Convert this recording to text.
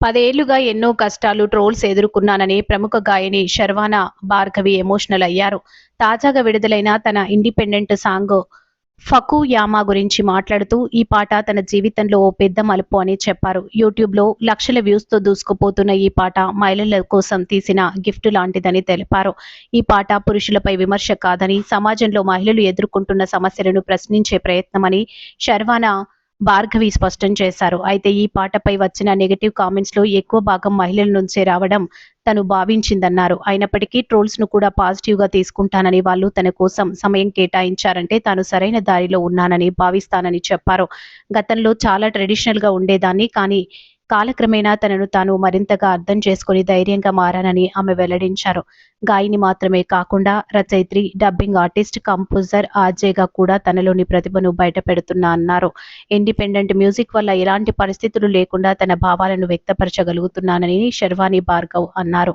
10 ఏళ్లుగా ఎన్నో కష్టాలు, ట్రోల్స్ ఎదుర్కొన్నానని ప్రముఖ గాయని శర్వానా భార్గవి ఎమోషనల్ అయ్యారు. తాజాగా విడుదలైన తన ఇండిపెండెంట్ సాంగ్ 'ఫకుయామా' గురించి మాట్లాడుతూ ఈ పాట తన జీవితంలో ఓ పెద్ద మలుపు అని చెప్పారు. యూట్యూబ్‌లో లక్షల వ్యూస్‌తో దూసుకుపోతున్న ఈ పాట మహిళల కోసం తీసిన గిఫ్ట్ లాంటిదని తెలిపారు. ఈ పాట పురుషులపై విమర్శ కాదని, సమాజంలో మహిళలు ఎదుర్కొంటున్న సమస్యలను ప్రశ్నించే ప్రయత్నమని శర్వానా భార్గవి స్పష్టం చేశారు. అయితే ఈ పాటపై వచ్చిన నెగెటివ్ కామెంట్స్‌లో ఎక్కువ భాగం మహిళల నుంచే రావడం తను భావించిందన్నారు. అయినప్పటికీ ట్రోల్స్‌ను కూడా పాజిటివ్‌గా తీసుకుంటానని, వాళ్ళు తన కోసం సమయం కేటాయించారంటే తాను సరైన దారిలో ఉన్నానని భావిస్తానని చెప్పారు. గతంలో చాలా ట్రెడిషనల్‌గా ఉండేదాన్ని, కానీ కాలక్రమేణా తనను తాను మరింతగా అర్థం చేసుకొని ధైర్యంగా మారానని ఆమె వెల్లడించారు. గాయని మాత్రమే కాకుండా రచయిత్రి, డబ్బింగ్ ఆర్టిస్ట్, కంపోజర్, ఆర్జేగా కూడా తనలోని ప్రతిభను బయటపెడుతున్నా అన్నారు. ఇండిపెండెంట్ మ్యూజిక్ వల్ల ఎలాంటి పరిస్థితులు లేకుండా తన భావాలను వ్యక్తపరచగలుగుతున్నానని శర్వాని భార్గవ్ అన్నారు.